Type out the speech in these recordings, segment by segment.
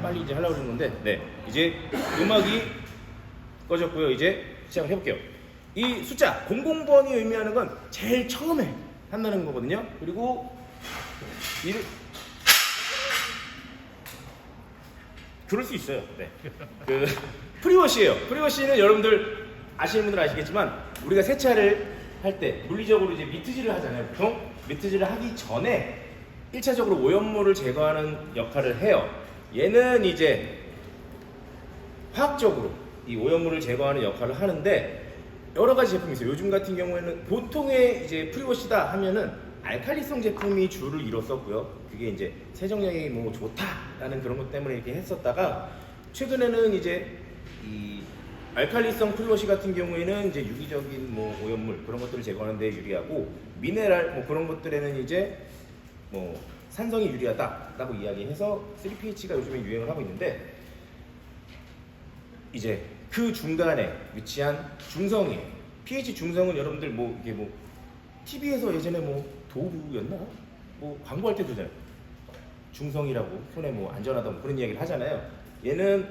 빨리 이제 하려고 그러는 건데, 네, 이제 음악이 꺼졌고요. 이제 시작을 해볼게요. 이 숫자 00번이 의미하는 건 제일 처음에 한다는 거거든요. 그리고 그럴 수 있어요. 네. 그 프리워시예요. 프리워시는 여러분들 아시는 분들 아시겠지만 우리가 세차를 할 때 물리적으로 이제 미트질을 하잖아요. 보통 미트질을 하기 전에 1차적으로 오염물을 제거하는 역할을 해요. 얘는 이제 화학적으로 이 오염물을 제거하는 역할을 하는데 여러 가지 제품이 있어요. 요즘 같은 경우에는 보통의 이제 프리워시다 하면은 알칼리성 제품이 주를 이뤘었고요. 그게 이제 세정력이 뭐 좋다라는 그런 것 때문에 이렇게 했었다가 최근에는 이제 이 알칼리성 프리워시 같은 경우에는 이제 유기적인 뭐 오염물 그런 것들을 제거하는 데 유리하고 미네랄 뭐 그런 것들에는 이제 뭐 산성이 유리하다라고 이야기해서 3pH가 요즘에 유행을 하고 있는데 이제 그 중간에 위치한 중성이에요. pH 중성은 여러분들 뭐 이게 뭐 TV에서 예전에 뭐 도구였나? 뭐 광고할 때도 잖아요. 중성이라고 손에 뭐 안전하다 뭐 그런 이야기를 하잖아요. 얘는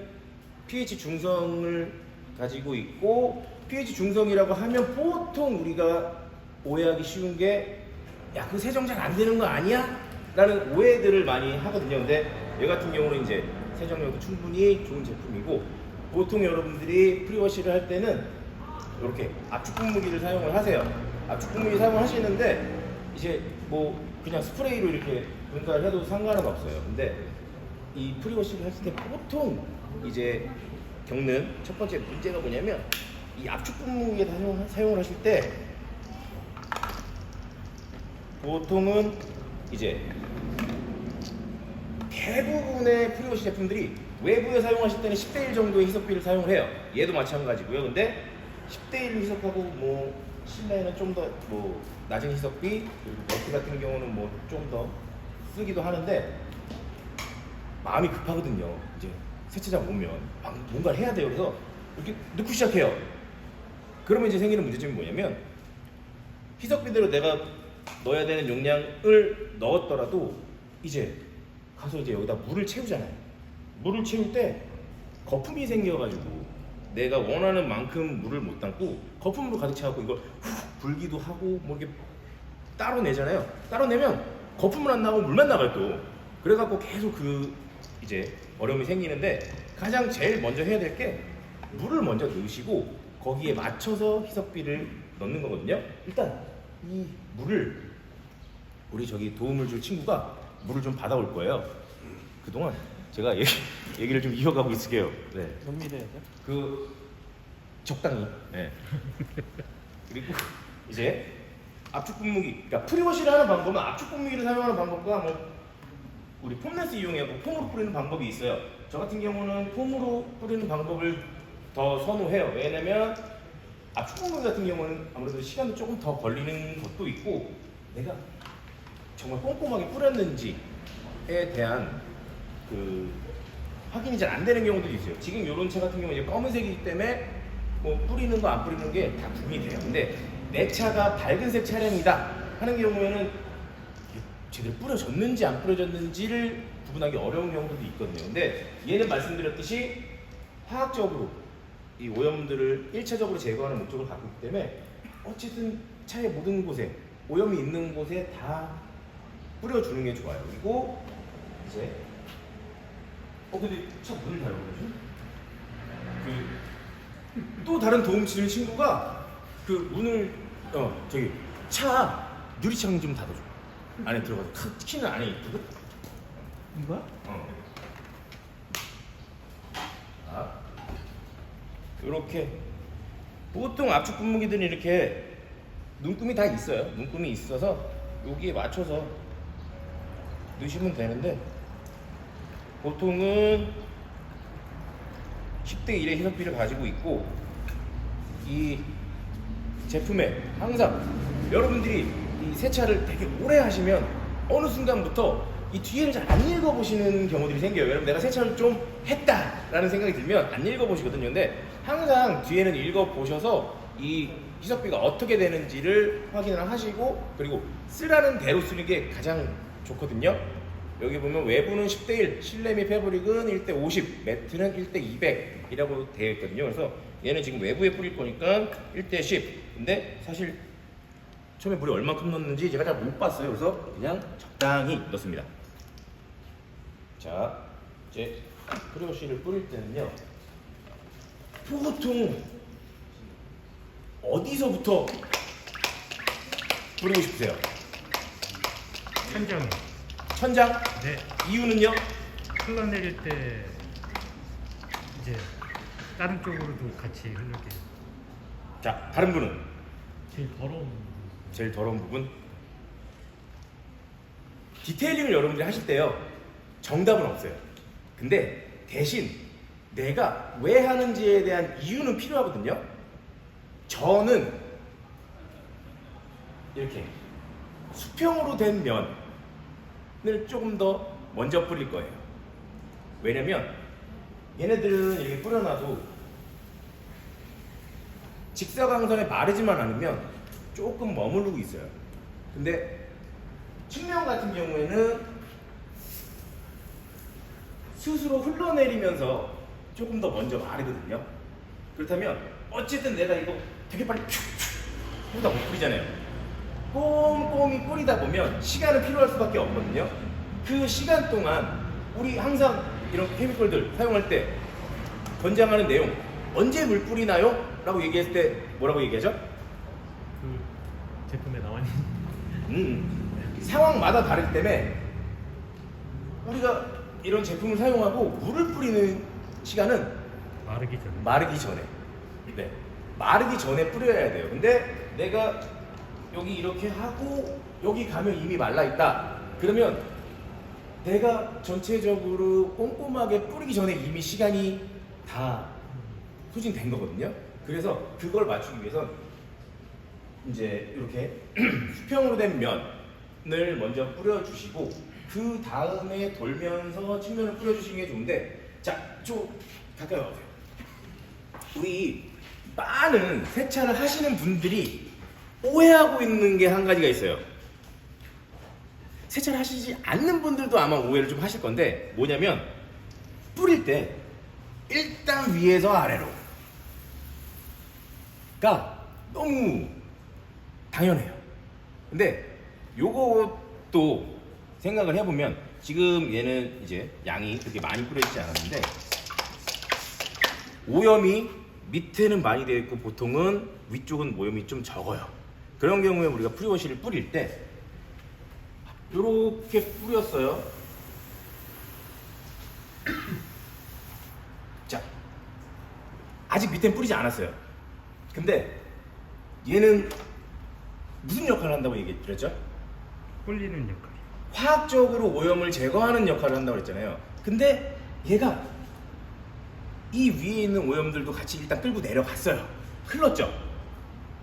pH 중성을 가지고 있고 pH 중성이라고 하면 보통 우리가 오해하기 쉬운 게 야, 그 세정 잘 안 되는 거 아니야? 라는 오해들을 많이 하거든요. 근데 얘 같은 경우는 이제 세정력도 충분히 좋은 제품이고 보통 여러분들이 프리워시를 할 때는 이렇게 압축 분무기를 사용을 하세요. 압축 분무기 사용을 하시는데 이제 뭐 그냥 스프레이로 이렇게 분사를 해도 상관은 없어요. 근데 이 프리워시를 했을 때 보통 이제 겪는 첫 번째 문제가 뭐냐면 이 압축 분무기에 사용을 하실 때 보통은 이제 대부분의 프리워시 제품들이 외부에 사용하실 때는 10대 1 정도의 희석비를 사용을 해요. 얘도 마찬가지고요. 근데 10대 1로 희석하고 뭐 실내에는 좀 더 뭐 낮은 희석비 그리고 멀티 같은 경우는 뭐 좀 더 쓰기도 하는데 마음이 급하거든요. 이제 세차장 오면 뭔가를 해야 돼요. 그래서 이렇게 넣고 시작해요. 그러면 이제 생기는 문제점이 뭐냐면 희석비대로 내가 넣어야 되는 용량을 넣었더라도 이제 가서 이제 여기다 물을 채우잖아요. 물을 채울 때 거품이 생겨가지고 내가 원하는 만큼 물을 못 담고 거품으로 가득 차갖고 이걸 훅 불기도 하고 뭐 이렇게 따로 내잖아요. 따로 내면 거품은 안 나고 물만 나가요 또. 그래갖고 계속 그 이제 어려움이 생기는데 가장 제일 먼저 해야 될 게 물을 먼저 넣으시고 거기에 맞춰서 희석비를 넣는 거거든요. 일단 이 물을 우리 저기 도움을 줄 친구가 물을 좀 받아올 거예요. 그동안 제가 얘기를 좀 이어가고 있을게요. 네. 정리돼야죠. 그 적당히. 네. 그리고 이제 압축 분무기. 그러니까 프리워시를 하는 방법은 압축 분무기를 사용하는 방법과 뭐 우리 폼레스 이용해서 폼으로 뿌리는 방법이 있어요. 저 같은 경우는 폼으로 뿌리는 방법을 더 선호해요. 왜냐면 압축 분무기 같은 경우는 아무래도 시간이 조금 더 걸리는 것도 있고 내가 정말 꼼꼼하게 뿌렸는지에 대한 그 확인이 잘 안 되는 경우도 있어요. 지금 이런 차 같은 경우 이제 검은색이기 때문에 뭐 뿌리는 거 안 뿌리는 게 다 구분이 돼요. 근데 내 차가 밝은색 차량이다 하는 경우에는 제대로 뿌려졌는지 안 뿌려졌는지를 구분하기 어려운 경우도 있거든요. 근데 얘는 말씀드렸듯이 화학적으로 이 오염들을 1차적으로 제거하는 목적을 갖고 있기 때문에 어쨌든 차의 모든 곳에 오염이 있는 곳에 다 뿌려주는 게 좋아요. 그리고 이제 근데 차 문을 닫아버리죠? 또 다른 도움 주는 친구가 그 문을 저기 차 유리창 좀 닫아줘. 안에 들어가서 키는 안에 있거든. 이거야? 이렇게 보통 압축 분무기들은 이렇게 눈금이 다 있어요. 눈금이 있어서 여기에 맞춰서 넣으시면 되는데 보통은 10대 1의 희석비를 가지고 있고 이 제품에 항상 여러분들이 이 세차를 되게 오래 하시면 어느 순간부터 이 뒤에를 잘 안 읽어보시는 경우들이 생겨요. 여러분 내가 세차를 좀 했다라는 생각이 들면 안 읽어보시거든요. 근데 항상 뒤에는 읽어보셔서 이 희석비가 어떻게 되는지를 확인을 하시고 그리고 쓰라는 대로 쓰는 게 가장 좋거든요. 여기 보면 외부는 10대1, 실내 및 패브릭은 1대50, 매트는 1대200이라고 되어 있거든요. 그래서 얘는 지금 외부에 뿌릴 거니까 1대10. 근데 사실 처음에 물이 얼마큼 넣는지 제가 잘 못 봤어요. 그래서 그냥 적당히 넣습니다. 자, 이제 프리워시를 뿌릴 때는요, 보통 어디서부터 뿌리고 싶으세요? 천장. 천장? 네. 이유는요? 흘러내릴 때 이제 다른 쪽으로도 같이 흘러게. 자, 다른 분은? 제일 더러운. 제일 더러운 부분? 디테일링을 여러분들이 하실 때요, 정답은 없어요. 근데 대신 내가 왜 하는지에 대한 이유는 필요하거든요. 저는 이렇게 수평으로 된 면을 조금 더 먼저 뿌릴 거예요. 왜냐면 얘네들은 이렇게 뿌려놔도 직사광선에 마르지만 않으면 조금 머무르고 있어요. 근데 측면 같은 경우에는 스스로 흘러내리면서 조금 더 먼저 마르거든요. 그렇다면 어쨌든 내가 이거 되게 빨리 뿌리다 못 뿌리잖아요. 꼼꼼히 뿌리다 보면 시간은 필요할 수밖에 없거든요. 그 시간 동안 우리 항상 이런 케미컬들 사용할 때 권장하는 내용, 언제 물 뿌리나요? 라고 얘기했을 때 뭐라고 얘기하죠? 그 제품에 나와 있는. 상황마다 다르기 때문에 우리가 이런 제품을 사용하고 물을 뿌리는 시간은 마르기 전에. 마르기 전에. 네, 마르기 전에 뿌려야 돼요. 근데 내가 여기 이렇게 하고 여기 가면 이미 말라 있다. 그러면 내가 전체적으로 꼼꼼하게 뿌리기 전에 이미 시간이 다 소진된 거거든요. 그래서 그걸 맞추기 위해서 이제 이렇게 수평으로 된 면을 먼저 뿌려주시고 그 다음에 돌면서 측면을 뿌려주시는 게 좋은데, 자, 좀 가까이 와보세요. 우리 많은 세차를 하시는 분들이 오해하고 있는 게 한 가지가 있어요. 세차를 하시지 않는 분들도 아마 오해를 좀 하실 건데, 뭐냐면 뿌릴 때 일단 위에서 아래로 가 너무 당연해요. 근데 요것도 생각을 해보면 지금 얘는 이제 양이 그렇게 많이 뿌려지지 않았는데 오염이 밑에는 많이 되어 있고 보통은 위쪽은 오염이 좀 적어요. 그런 경우에 우리가 프리워시를 뿌릴 때 이렇게 뿌렸어요. 자, 아직 밑에는 뿌리지 않았어요. 근데 얘는 무슨 역할을 한다고 얘기 드렸죠? 꿀리는 역할. 화학적으로 오염을 제거하는 역할을 한다고 했잖아요. 근데 얘가 이 위에 있는 오염들도 같이 일단 끌고 내려갔어요. 흘렀죠?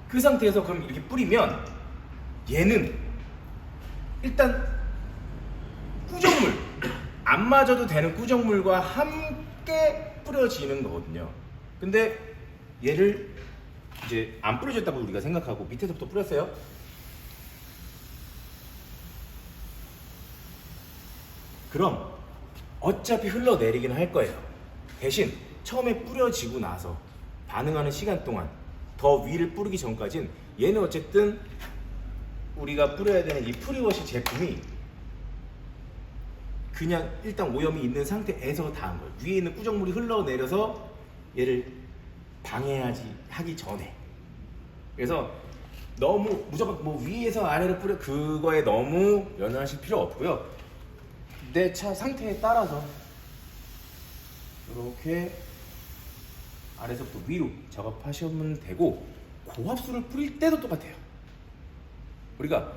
그 상태에서 그럼 이렇게 뿌리면 얘는 일단 꾸정물, 안 맞아도 되는 꾸정물과 함께 뿌려지는 거거든요. 근데 얘를 이제 안 뿌려졌다고 우리가 생각하고 밑에서부터 뿌렸어요. 그럼 어차피 흘러내리긴 할 거예요. 대신 처음에 뿌려지고 나서 반응하는 시간 동안 더 위를 뿌리기 전까진 얘는 어쨌든 우리가 뿌려야 되는 이 프리워시 제품이 그냥 일단 오염이 있는 상태에서 다 한 거예요. 위에 있는 꾸정물이 흘러내려서 얘를 하기 전에. 그래서 너무 무조건 뭐 위에서 아래로 뿌려 그거에 너무 연연하실 필요 없고요. 내 차 상태에 따라서 이렇게 아래서부터 위로 작업하시면 되고, 고압수를 뿌릴 때도 똑같아요. 우리가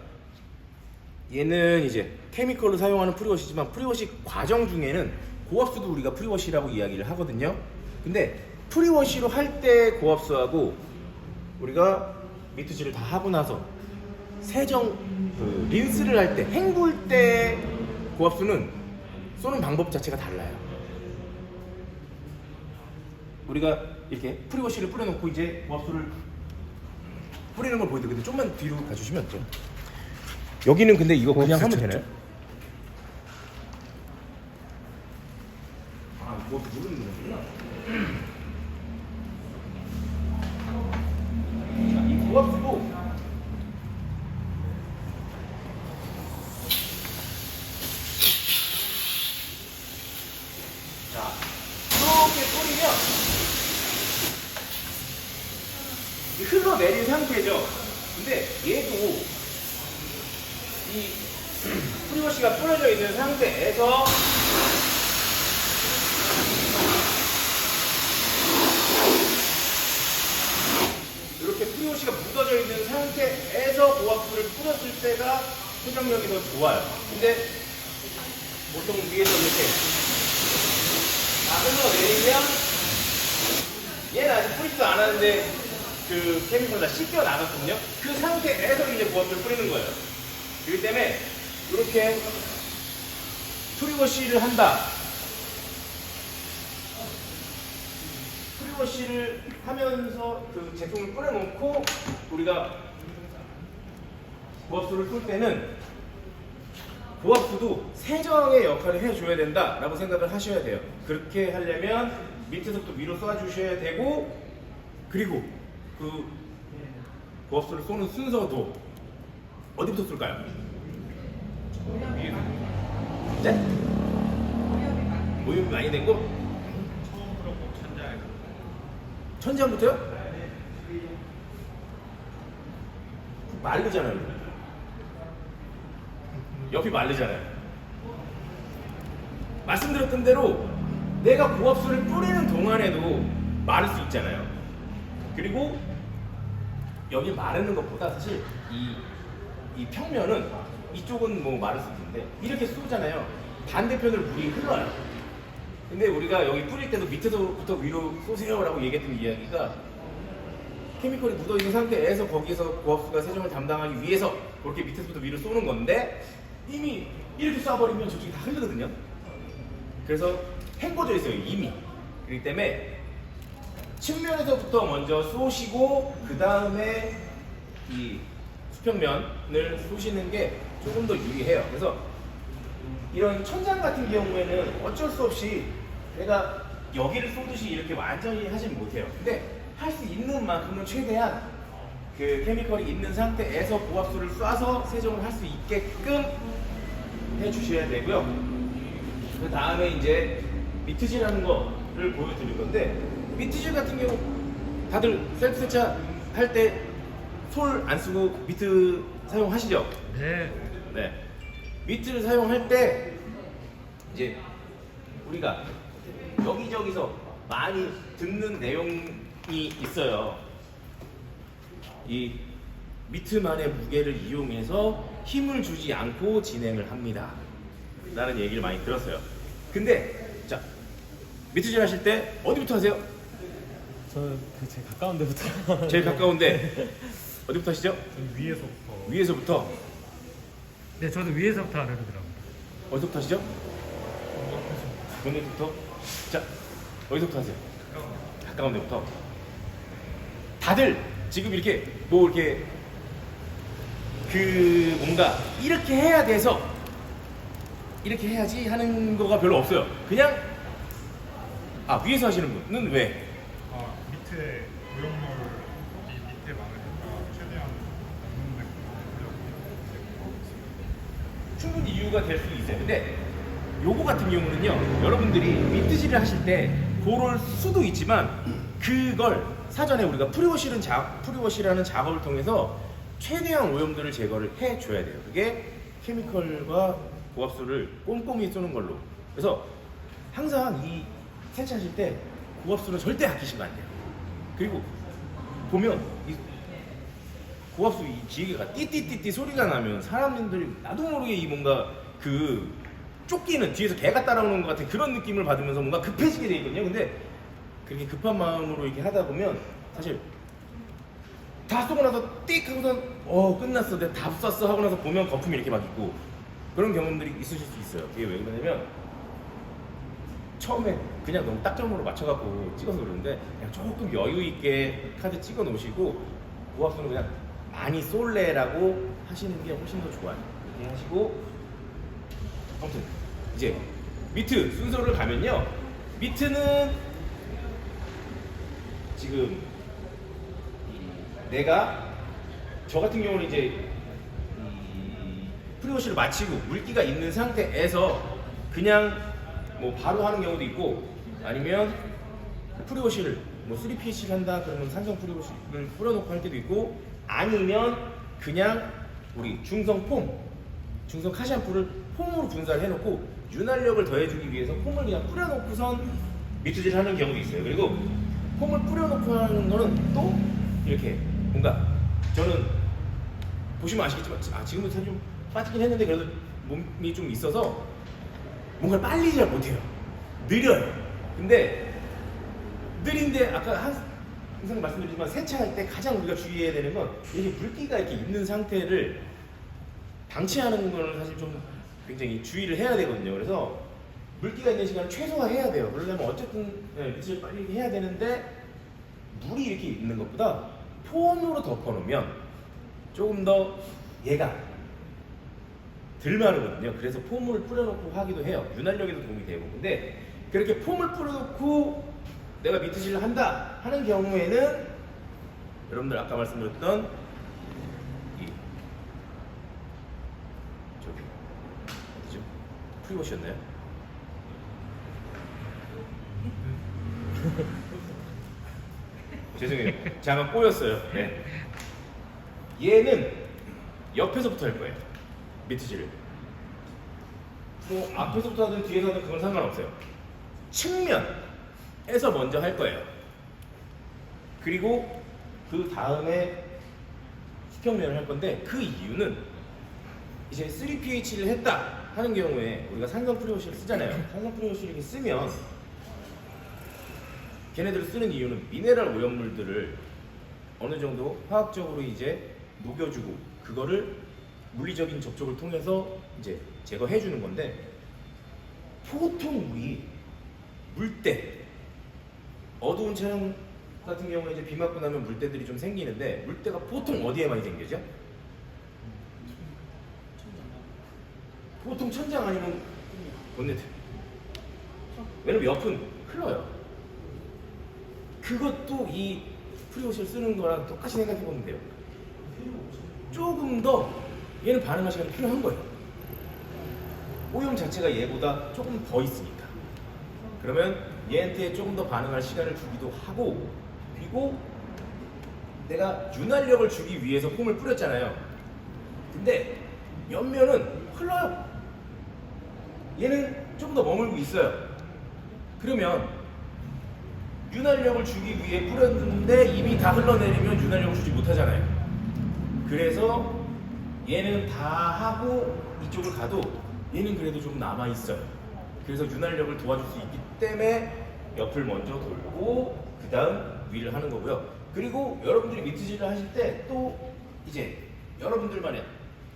얘는 이제 케미컬로 사용하는 프리워시지만 프리워시 과정 중에는 고압수도 우리가 프리워시라고 이야기를 하거든요. 근데 프리워시로 할 때 고압수하고 우리가 미트질을 다 하고 나서 린스를 할 때, 헹굴 때 고압수는 쏘는 방법 자체가 달라요. 우리가 이렇게 프리워시를 뿌려놓고 이제 고압수를 뿌리는 걸 보여드리는데 좀만 뒤로 가주시면 돼요. 여기는 근데 이거 그냥 하면 되나요? 뭐 누르는 거구나. 자, 이 고압수도 자, 이렇게 뿌리면 흘러내린 상태죠. 근데 얘도 이 프리워시가 뿌려져 있는 상태에서 이렇게 프리워시가 묻어져 있는 상태에서 고압수를 뿌렸을 때가 세정력이 더 좋아요. 근데 보통 위에서 이렇게 흘러내리면 얘는 아직 뿌리지도 않았는데 그 케미컬 다 씻겨 나갔거든요. 그 상태에서 이제 고압수를 뿌리는 거예요. 그렇기 때문에 이렇게 프리워시를 한다. 프리워시를 하면서 그 제품을 뿌려놓고 우리가 고압수를 풀 때는 고압수도 세정의 역할을 해줘야 된다라고 생각을 하셔야 돼요. 그렇게 하려면 밑에서부터 위로 쏴주셔야 되고, 그리고 그 고압수를 쏘는 순서도 어디부터 쏠까요? 네? 오염이 많이 된 거? 천장부터요? 마르잖아요. 옆이 마르잖아요. 말씀드렸던 대로 내가 고압수를 뿌리는 동안에도 마를 수 있잖아요. 그리고 여기 마르는 것보다 사실 이 평면은 이쪽은 뭐 마를 수 있는데 이렇게 쏘잖아요. 반대편으로 물이 흘러요. 근데 우리가 여기 뿌릴 때도 밑에서부터 위로 쏘세요라고 얘기했던 이야기가 케미컬이 묻어있는 상태에서 거기에서 고압수가 세정을 담당하기 위해서 그렇게 밑에서부터 위로 쏘는 건데 이미 이렇게 쏴버리면 저쪽이 다 흐르거든요. 그래서 헹궈져 있어요, 이미. 그렇기 때문에 측면에서부터 먼저 쏘시고 그 다음에 이 수평면을 쏘시는 게 조금 더 유리해요. 그래서 이런 천장 같은 경우에는 어쩔 수 없이 내가 여기를 쏘듯이 이렇게 완전히 하진 못해요. 근데 할 수 있는 만큼은 최대한 그 케미컬이 있는 상태에서 고압수를 쏴서 세정을 할 수 있게끔 해주셔야 되고요. 그 다음에 이제 미트질하는 거를 보여드릴 건데, 미트질 같은 경우 다들 셀프 세차 할 때 솔 안 쓰고 미트 사용하시죠? 네. 네. 미트를 사용할 때 이제 우리가 여기저기서 많이 듣는 내용이 있어요. 이 미트만의 무게를 이용해서 힘을 주지 않고 진행을 합니다 라는 얘기를 많이 들었어요. 근데 자, 미트질 하실 때 어디부터 하세요? 저는 그 제일 가까운 데부터. 제일 가까운데 어디부터 하시죠? 저는 위에서부터. 위에서부터. 네, 저도 위에서부터 하려고 들어갑니다. 어디서부터 하시죠? 본네부터. 자, 어디서부터 하세요? 가까운 데부터. 다들 지금 이렇게 뭐 이렇게 그 뭔가 이렇게 해야 돼서 이렇게 해야지 하는 거가 별로 없어요. 그냥 위에서 하시는 분은 왜? 밑에 오염물 이 밑에 많으니까 최대한 없는 데로 충분히 이유가 될 수 있어요. 근데 요거 같은 경우는요, 여러분들이 미트질을 하실 때 그럴 수도 있지만 그걸 사전에 우리가 프리워시라는 작업을 통해서 최대한 오염들을 제거를 해줘야 돼요. 그게 케미컬과 고압수를 꼼꼼히 쏘는 걸로. 그래서 항상 이 세차하실 때 고압수는 절대 아끼시면 안 돼요. 그리고 보면 이 고압수 이 기계가 띠띠띠띠 소리가 나면 사람들이 나도 모르게 이 뭔가 그 쫓기는 뒤에서 개가 따라오는 것 같은 그런 느낌을 받으면서 뭔가 급해지게 돼 있거든요. 근데 그렇게 급한 마음으로 이렇게 하다 보면 사실 다 쏘고 나서 띡 하고선 끝났어, 내가 다 쐈어 하고 나서 보면 거품이 이렇게 막 있고 그런 경험들이 있으실 수 있어요. 그게 왜 그러냐면 처음에 그냥 너무 딱점으로 맞춰갖고 찍어서 그러는데 그냥 조금 여유 있게 카드 찍어 놓으시고 고압수는 그냥 많이 쏠래라고 하시는 게 훨씬 더 좋아요. 이렇게 하시고 아무튼 이제 미트 순서를 가면요, 미트는 지금 내가 저 같은 경우는 이제 이 프리워시를 마치고 물기가 있는 상태에서 그냥 뭐 바로 하는 경우도 있고 아니면 프리워시를 뭐 3pH를 한다 그러면 산성 프리워시를 뿌려놓고 할 때도 있고 아니면 그냥 우리 중성 카시 샴푸를 폼으로 분사를 해놓고 윤활력을 더해주기 위해서 폼을 그냥 뿌려놓고선 미트질을 하는 경우도 있어요. 그리고 폼을 뿌려놓고 하는 거는 또 이렇게 뭔가 저는 보시면 아시겠지만 지금은 살이 좀 빠지긴 했는데 그래도 몸이 좀 있어서 뭔가를 빨리 잘 못해요. 느려요. 근데 느린데 아까 항상 말씀드리지만 세차할 때 가장 우리가 주의해야 되는 건 이렇게 물기가 이렇게 있는 상태를 방치하는 걸 사실 좀 굉장히 주의를 해야 되거든요. 그래서 물기가 있는 시간을 최소화해야 돼요. 그러려면 어쨌든 미트를 빨리 해야 되는데 물이 이렇게 있는 것보다 폼으로 덮어놓으면 조금 더 얘가 덜 마르거든요. 그래서 폼을 뿌려놓고 하기도 해요. 윤활력에도 도움이 되고. 근데 그렇게 폼을 뿌려놓고 내가 미트질을 한다 하는 경우에는 여러분들 아까 말씀드렸던 이 저기 어디죠? 프리워시였나요? 죄송해요. 제가 꼬였어요. 네. 얘는 옆에서부터 할 거예요. 미트질을. 뭐 앞에서부터 하든 뒤에서 하든 그건 상관없어요. 측면에서 먼저 할 거예요. 그리고 그 다음에 수평면을 할 건데 그 이유는 이제 3pH를 했다 하는 경우에 우리가 산성 프리워시를 쓰잖아요. 산성 프리워시를 이렇게 쓰면 걔네들을 쓰는 이유는 미네랄 오염물들을 어느 정도 화학적으로 이제 녹여주고 그거를 물리적인 접촉을 통해서 이제 제거해 주는 건데 보통 우리 물때 어두운 차량 같은 경우에 이제 비 맞고 나면 물때들이 좀 생기는데 물때가 보통 어디에 많이 생기죠? 보통 천장 아니면 본네트. 왜냐면 옆은 흘러요. 그것도 이 프리워시를 쓰는 거랑 똑같이 생각해 보면 돼요. 조금 더 얘는 반응할 시간이 필요한 거예요. 오염 자체가 얘보다 조금 더 있으니까. 그러면 얘한테 조금 더 반응할 시간을 주기도 하고, 그리고 내가 윤활력을 주기 위해서 폼을 뿌렸잖아요. 근데 옆면은 흘러요. 얘는 조금 더 머물고 있어요. 그러면 윤활력을 주기 위해 뿌렸는데 이미 다 흘러내리면 윤활력을 주지 못하잖아요. 그래서 얘는 다 하고 이쪽을 가도 얘는 그래도 좀 남아있어요. 그래서 윤활력을 도와줄 수 있기 때문에 옆을 먼저 돌고 그 다음 위를 하는 거고요. 그리고 여러분들이 미트질을 하실 때 또 이제 여러분들만의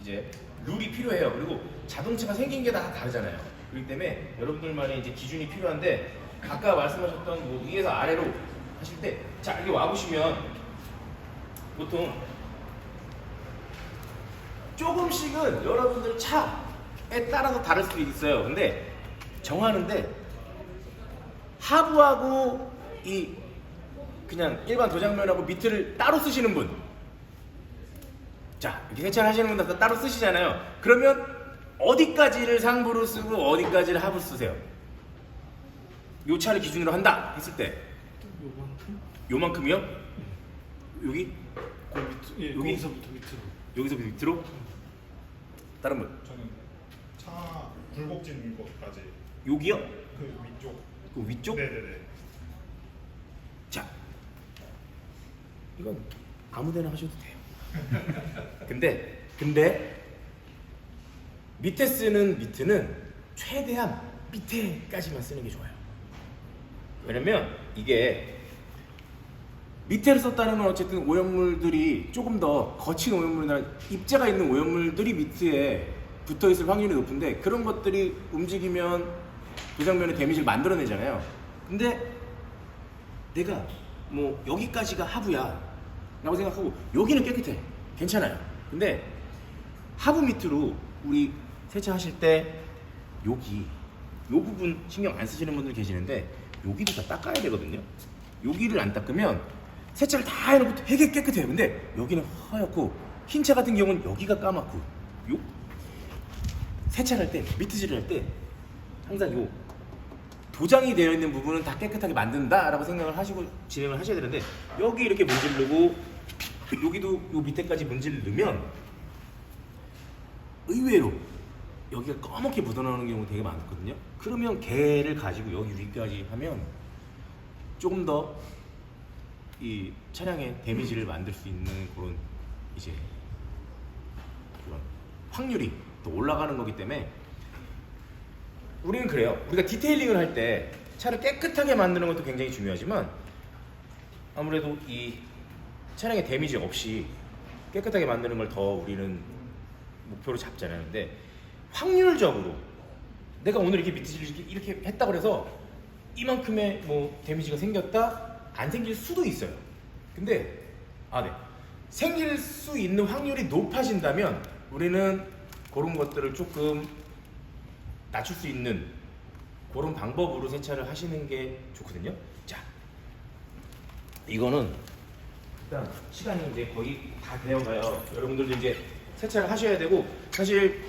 이제 룰이 필요해요. 그리고 자동차가 생긴 게 다 다르잖아요. 그렇기 때문에 여러분들만의 이제 기준이 필요한데 아까 말씀하셨던 뭐 위에서 아래로 하실 때 자 여기 와보시면 보통 조금씩은 여러분들 차에 따라서 다를 수도 있어요. 근데 정하는데 하부하고 이 그냥 일반 도장면하고 미트를 따로 쓰시는 분, 자 이렇게 세차를 하시는 분들 따로 쓰시잖아요. 그러면 어디까지를 상부로 쓰고 어디까지를 하부 쓰세요? 요 차를 기준으로 한다 했을 때 요만큼이요? 여기? 예, 여기? 여기서부터 밑으로. 여기서부터 밑으로? 다른 분? 저는 차 굴곡진 것까지 여기요? 그 위쪽. 그 위쪽? 네네네. 자, 이건 아무데나 하셔도 돼요. 근데 밑에 쓰는 미트는 최대한 밑에까지만 쓰는 게 좋아요. 왜냐면 이게 밑에를 썼다는 건 어쨌든 오염물들이 조금 더 거친 오염물이나 입자가 있는 오염물들이 밑에 붙어있을 확률이 높은데 그런 것들이 움직이면 도장면에 데미지를 만들어내잖아요. 근데 내가 뭐 여기까지가 하부야 라고 생각하고 여기는 깨끗해, 괜찮아요. 근데 하부 밑으로 우리 세차하실 때 여기 요 부분 신경 안 쓰시는 분들 계시는데 여기도 다 닦아야 되거든요. 여기를 안 닦으면 세차를 다 해놓고 되게 깨끗해요. 근데 여기는 하얗고 흰 차 같은 경우는 여기가 까맣고 요 세차를 할 때, 미트질을 할 때 항상 요 도장이 되어 있는 부분은 다 깨끗하게 만든다라고 생각을 하시고 진행을 하셔야 되는데 여기 이렇게 문지르고 여기도 요 밑에까지 문지를 넣으면 의외로 여기가 검게 묻어나오는 경우가 되게 많거든요. 그러면 개를 가지고 여기 위까지 하면 조금 더 이 차량의 데미지를 만들 수 있는 그런 이제 그런 확률이 또 올라가는 거기 때문에 우리는 그래요. 우리가 디테일링을 할 때 차를 깨끗하게 만드는 것도 굉장히 중요하지만 아무래도 이 차량의 데미지 없이 깨끗하게 만드는 걸 더 우리는 목표로 잡잖아요. 근데 확률적으로 내가 오늘 이렇게 미트질 이렇게 했다 그래서 이만큼의 뭐 데미지가 생겼다 안 생길 수도 있어요. 근데 네. 생길 수 있는 확률이 높아진다면 우리는 그런 것들을 조금 낮출 수 있는 그런 방법으로 세차를 하시는 게 좋거든요. 자, 이거는 일단 시간이 이제 거의 다 되어가요. 여러분들도 이제 세차를 하셔야 되고 사실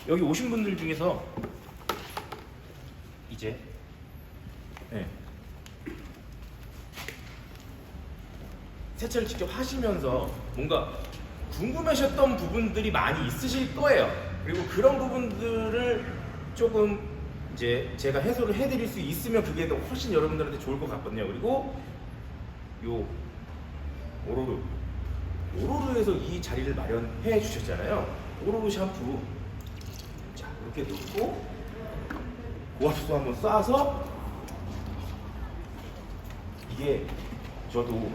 여기 오신 분들 중에서 이제 세차를 직접 하시면서 뭔가 궁금하셨던 부분들이 많이 있으실 거예요. 그리고 그런 부분들을 조금 이제 제가 해소를 해드릴 수 있으면 그게 더 훨씬 여러분들한테 좋을 것 같거든요. 그리고 요 오로루에서 이 자리를 마련해 주셨잖아요. 오로루 샴푸 자 이렇게 넣고 고압수 한번 쏴서 이게 저도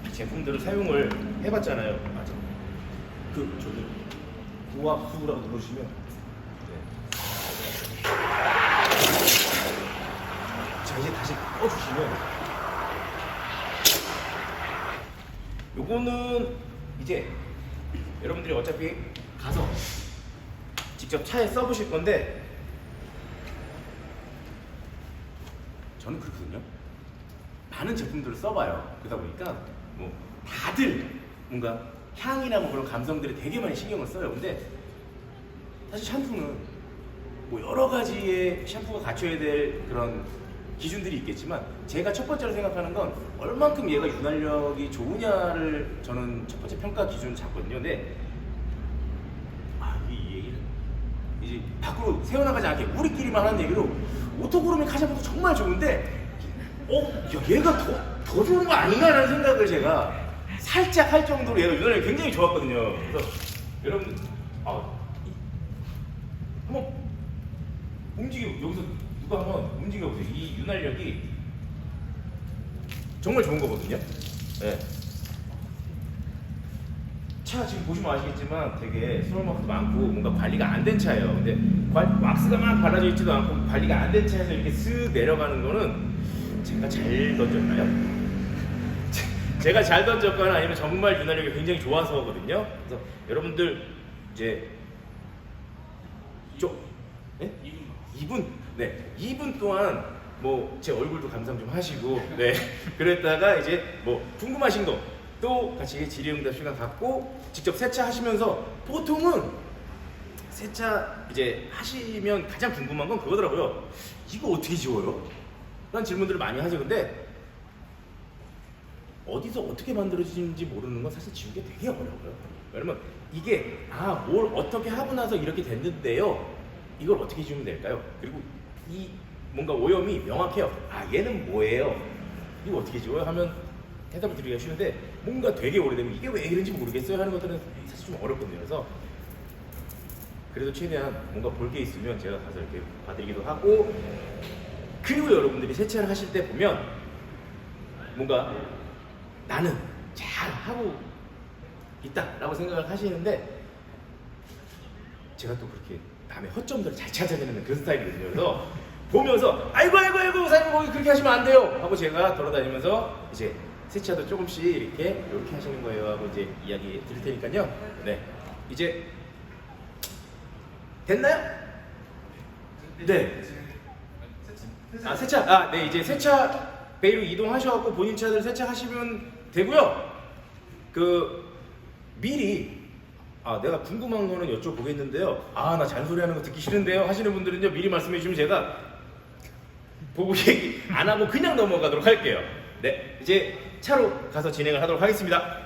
이 제품들을 사용을 해봤잖아요. 맞아. 저기 고압수라고 누르시면 자 이제 다시 꺼주시면 요거는 이제 여러분들이 어차피 가서 직접 차에 써보실 건데 저는 그렇거든요. 많은 제품들을 써봐요. 그러다 보니까 뭐 다들 뭔가 향이나 뭐 그런 감성들이 되게 많이 신경을 써요. 근데 사실 샴푸는 뭐 여러 가지의 샴푸가 갖춰야 될 그런 기준들이 있겠지만 제가 첫 번째로 생각하는 건 얼만큼 얘가 윤활력이 좋으냐를 저는 첫 번째 평가 기준을 잡거든요. 근데 이 얘기를 이제 밖으로 새어나가지 않게 우리끼리만 하는 얘기로 오토그루미 카샤보도 정말 좋은데 야, 얘가 더 좋은 거 아닌가라는 생각을 제가 살짝 할 정도로 얘가 윤활력이 굉장히 좋았거든요. 그래서 여러분 한번 여기서 누가 한번 움직여보세요. 이 윤활력이 정말 좋은 거거든요. 네. 차 지금 보시면 아시겠지만 되게 스몰마크도 많고 뭔가 관리가 안 된 차예요. 근데 왁스가 막 발라져 있지도 않고 관리가 안 된 차에서 이렇게 쓱 내려가는 거는 제가 잘 던졌나요? 제가 잘 던졌거나 아니면 정말 윤활력이 굉장히 좋아서거든요. 그래서 여러분들 이제 2분 동안 뭐 제 얼굴도 감상 좀 하시고 그랬다가 이제 뭐 궁금하신 거 또 같이 질의응답 시간 갖고 직접 세차하시면서 보통은 세차 이제 하시면 가장 궁금한 건 그거더라고요. 이거 어떻게 지워요? 라는 질문들을 많이 하죠. 근데 어디서 어떻게 만들어지는지 모르는 건 사실 지우기 되게 어려워요. 왜냐면 이게 뭘 어떻게 하고 나서 이렇게 됐는데요. 이걸 어떻게 지우면 될까요? 그리고 이 뭔가 오염이 명확해요. 얘는 뭐예요? 이거 어떻게 지워요? 하면 대답을 드리기가 쉬운데 뭔가 되게 오래되면 이게 왜 이런지 모르겠어요 하는 것들은 사실 좀 어렵거든요. 그래서 그래도 최대한 뭔가 볼 게 있으면 제가 가서 이렇게 봐드리기도 하고 그리고 여러분들이 세차를 하실 때 보면 뭔가 나는 잘 하고 있다라고 생각을 하시는데 제가 또 그렇게 남의 허점들을 잘 찾아내는 그런 스타일이거든요. 그래서 보면서 아이고 사장님 거기 그렇게 하시면 안 돼요 하고 제가 돌아다니면서 이제 세차도 조금씩 이렇게 하시는 거예요 하고 이제 이야기 드릴 테니까요. 네, 이제 됐나요? 네. 네, 이제 세차 베이로 이동하셔갖고 본인 차들 세차하시면 되고요. 미리 내가 궁금한 거는 여쭤보겠는데요. 나 잔소리하는 거 듣기 싫은데요 하시는 분들은요, 미리 말씀해 주시면 제가 보고 얘기 안 하고 그냥 넘어가도록 할게요. 네, 이제 차로 가서 진행을 하도록 하겠습니다.